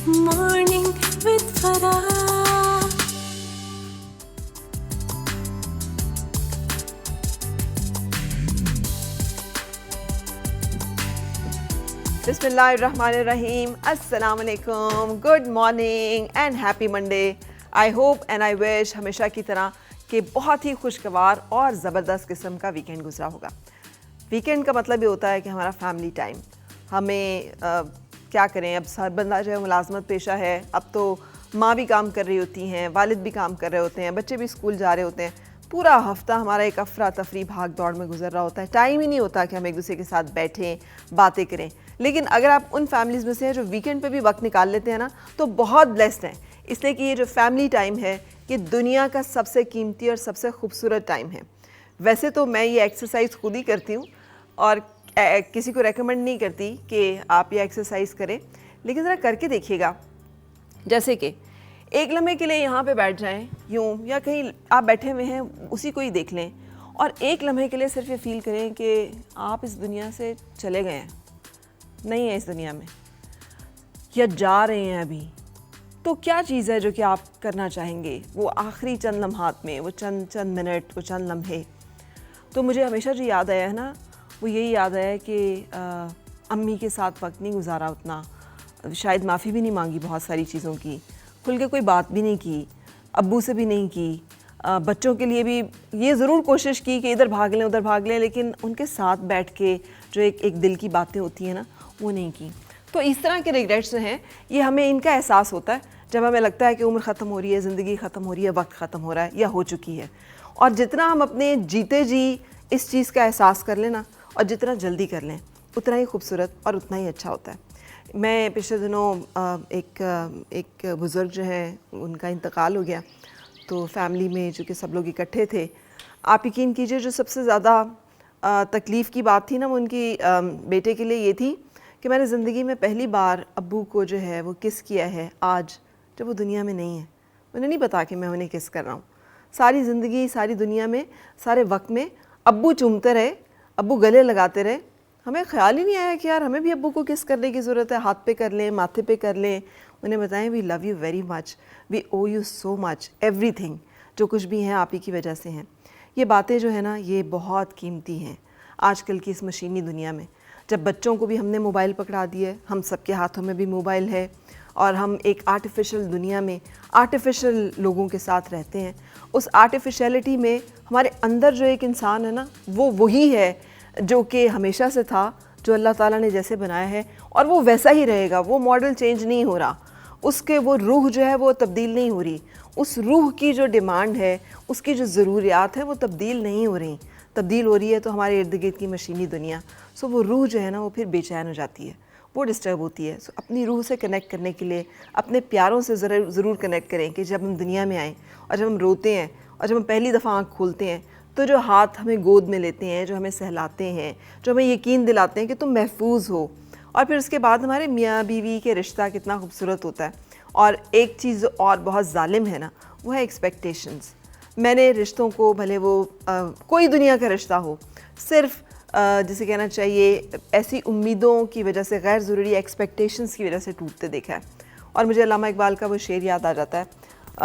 Morning with Farah. Bismillahirrahmanirrahim. Assalamu alaikum. Good morning and happy Monday. I hope and I wish हमेशा की तरह कि बहुत ही खुशगवार और ज़बरदस्त किस्म का वीकेंड गुजरा होगा। वीकेंड का मतलब ये होता है कि हमारा फैमिली टाइम। हमें क्या करें, अब हर बंदा जो है मुलाजमत पेशा है, अब तो माँ भी काम कर रही होती हैं, वालिद भी काम कर रहे होते हैं, बच्चे भी स्कूल जा रहे होते हैं। पूरा हफ्ता हमारा एक अफरा तफरी भाग दौड़ में गुजर रहा होता है। टाइम ही नहीं होता कि हम एक दूसरे के साथ बैठें, बातें करें। लेकिन अगर आप उन फैमिलीज़ में से हैं जो वीकेंड पे भी वक्त निकाल लेते हैं ना, तो बहुत ब्लेस्ड हैं, इसलिए कि ये जो फैमिली टाइम है ये दुनिया का सबसे कीमती और सबसे खूबसूरत टाइम है। वैसे तो मैं ये एक्सरसाइज खुद ही करती हूँ और किसी को रेकमेंड नहीं करती कि आप ये एक्सरसाइज करें, लेकिन ज़रा करके देखिएगा। जैसे कि एक लम्हे के लिए यहाँ पे बैठ जाएं यूँ, या कहीं आप बैठे हुए हैं उसी को ही देख लें और एक लम्हे के लिए सिर्फ ये फील करें कि आप इस दुनिया से चले गए हैं, नहीं है इस दुनिया में, या जा रहे हैं अभी। तो क्या चीज़ है जो कि आप करना चाहेंगे वो आखिरी चंद लम्हात में, वो चंद मिनट, वो चंद लम्हे। तो मुझे हमेशा जो याद आया है ना, वो यही याद आया कि अम्मी के साथ वक्त नहीं गुजारा उतना, शायद माफ़ी भी नहीं मांगी बहुत सारी चीज़ों की, खुल के कोई बात भी नहीं की, अब्बू से भी नहीं की, बच्चों के लिए भी ये ज़रूर कोशिश की कि इधर भाग लें उधर भाग लें, लेकिन उनके साथ बैठ के जो एक दिल की बातें होती हैं ना, वो नहीं की। तो इस तरह के रिग्रेट्स जो हैं, ये हमें इनका एहसास होता है जब हमें लगता है कि उम्र ख़त्म हो रही है, ज़िंदगी ख़त्म हो रही है, वक्त ख़त्म हो रहा है या हो चुकी है। और जितना हम अपने जीते जी इस चीज़ का एहसास कर लें ना, और जितना जल्दी कर लें, उतना ही खूबसूरत और उतना ही अच्छा होता है। मैं पिछले दिनों एक बुज़ुर्ग जो है उनका इंतकाल हो गया, तो फैमिली में जो कि सब लोग इकट्ठे थे। आप यकीन कीजिए जो सबसे ज़्यादा तकलीफ़ की बात थी ना, वो उनकी बेटे के लिए ये थी कि मैंने ज़िंदगी में पहली बार अब्बू को जो है वो किस किया है आज जब वो दुनिया में नहीं है। मुझे नहीं पता कि मैं उन्हें किस कर रहा हूँ। सारी ज़िंदगी, सारी दुनिया में, सारे वक्त में अब्बू चूमते रहे, अब्बू गले लगाते रहे। हमें ख्याल ही नहीं आया कि यार हमें भी अब्बू को किस करने की ज़रूरत है, हाथ पे कर लें, माथे पे कर लें, उन्हें बताएं we love you very much, we owe you so much, everything, जो कुछ भी हैं आप ही की वजह से हैं। ये बातें जो है ना, ये बहुत कीमती हैं आजकल की इस मशीनी दुनिया में। जब बच्चों को भी हमने मोबाइल पकड़ा दिया है, हम सबके हाथों में भी मोबाइल है और हम एक आर्टिफिशियल दुनिया में आर्टिफिशियल लोगों के साथ रहते हैं। उस आर्टिफिशियलिटी में हमारे अंदर जो एक इंसान है ना, वो वही है जो कि हमेशा से था, जो अल्लाह ताला ने जैसे बनाया है और वो वैसा ही रहेगा। वो मॉडल चेंज नहीं हो रहा, उसके वो रूह जो है वो तब्दील नहीं हो रही, उस रूह की जो डिमांड है, उसकी जो ज़रूरियात है वो तब्दील नहीं हो रही। तब्दील हो रही है तो हमारे इर्द गिर्द की मशीनी दुनिया। सो वो रूह जो है ना, वो फिर बेचैन हो जाती है, वो डिस्टर्ब होती है। सो अपनी रूह से कनेक्ट करने के लिए अपने प्यारों से ज़रूर कनेक्ट करें कि जब हम दुनिया में आएँ और जब हम रोते हैं और जब हम पहली दफ़ा आँख खोलते हैं, तो जो हाथ हमें गोद में लेते हैं, जो हमें सहलाते हैं, जो हमें यकीन दिलाते हैं कि तुम महफूज हो, और फिर उसके बाद हमारे मियाँ बीवी के रिश्ता कितना खूबसूरत होता है। और एक चीज़ और बहुत जालिम है ना, वो है एक्सपेक्टेशंस। मैंने रिश्तों को, भले वो कोई दुनिया का रिश्ता हो, सिर्फ जिसे कहना चाहिए ऐसी उम्मीदों की वजह से, गैर ज़रूरी एक्सपेक्टेशंस की वजह से टूटते देखा है। और मुझे अल्लामा इकबाल का वो शेर याद आ जाता है,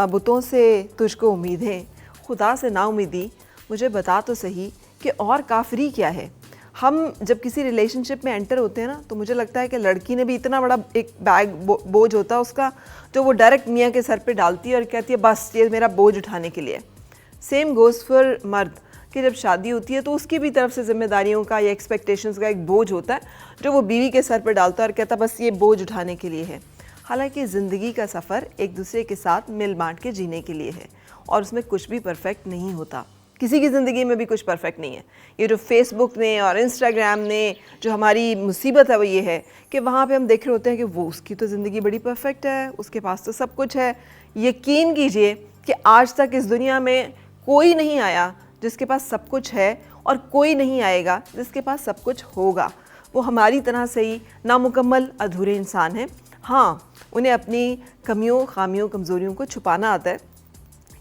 बुतों से तुझको उम्मीदें, खुदा से ना उम्मीदी, मुझे बता तो सही कि और काफरी क्या है। हम जब किसी रिलेशनशिप में एंटर होते हैं ना, तो मुझे लगता है कि लड़की ने भी इतना बड़ा एक बैग बोझ होता है उसका, जो वो डायरेक्ट मियाँ के सर पे डालती है और कहती है बस ये मेरा बोझ उठाने के लिए। सेम गोज़ फॉर मर्द कि जब शादी होती है तो उसकी भी तरफ से जिम्मेदारियों का या एक्सपेक्टेशंस का एक बोझ होता है, जो वो बीवी के सर पर डालता है और कहता है बस ये बोझ उठाने के लिए है। हालांकि ज़िंदगी का सफ़र एक दूसरे के साथ मिल बांट के जीने के लिए है, और उसमें कुछ भी परफेक्ट नहीं होता। किसी की ज़िंदगी में भी कुछ परफेक्ट नहीं है। ये जो फेसबुक ने और इंस्टाग्राम ने जो हमारी मुसीबत है वो ये है कि वहाँ पे हम देख रहे होते हैं कि वो, उसकी तो ज़िंदगी बड़ी परफेक्ट है, उसके पास तो सब कुछ है। यकीन कीजिए कि आज तक इस दुनिया में कोई नहीं आया जिसके पास सब कुछ है, और कोई नहीं आएगा जिसके पास सब कुछ होगा। वो हमारी तरह से ही नामुकम्मल अधूरे इंसान हैं। हाँ, उन्हें अपनी कमियों, खामियों, कमज़ोरियों को छुपाना आता है,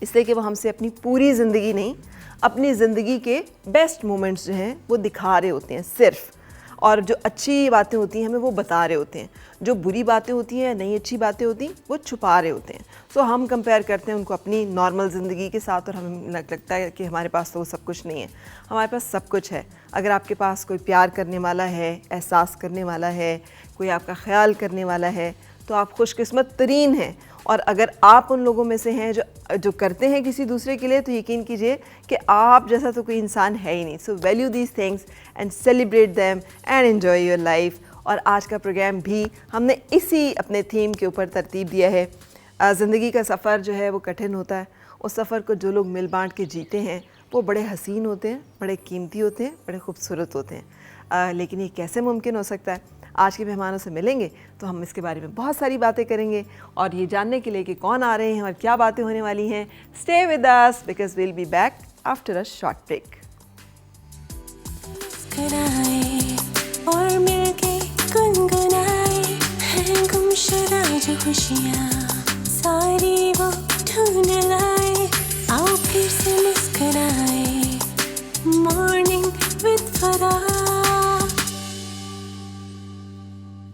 इसलिए कि वो हमसे अपनी पूरी ज़िंदगी नहीं, अपनी ज़िंदगी के बेस्ट मोमेंट्स जो हैं वो दिखा रहे होते हैं सिर्फ। और जो अच्छी बातें होती हैं हमें वो बता रहे होते हैं, जो बुरी बातें होती हैं, नहीं अच्छी बातें होती हैं, वो छुपा रहे होते हैं। सो हम कंपेयर करते हैं उनको अपनी नॉर्मल ज़िंदगी के साथ और हमें लगता है कि हमारे पास तो वो सब कुछ नहीं है। हमारे पास सब कुछ है। अगर आपके पास कोई प्यार करने वाला है, एहसास करने वाला है, कोई आपका ख्याल करने वाला है, तो आप खुशकिस्मत तरीन हैं। और अगर आप उन लोगों में से हैं जो करते हैं किसी दूसरे के लिए, तो यकीन कीजिए कि आप जैसा तो कोई इंसान है ही नहीं। So value these things and celebrate them and enjoy your life. और आज का प्रोग्राम भी हमने इसी अपने थीम के ऊपर तरतीब दिया है। ज़िंदगी का सफ़र जो है वो कठिन होता है। उस सफ़र को जो लोग मिल बांट के जीते हैं वो बड़े हसीन होते हैं, बड़े कीमती होते हैं, बड़े खूबसूरत होते हैं। लेकिन ये कैसे मुमकिन हो सकता है? आज के मेहमानों से मिलेंगे तो हम इसके बारे में बहुत सारी बातें करेंगे और ये जानने के लिए कि कौन आ रहे हैं और क्या बातें होने वाली हैं। Stay with us because we'll be back after a short break. और मिलके गुनगुनाए हैं गुमशुदा जो खुशियाँ, सारी वो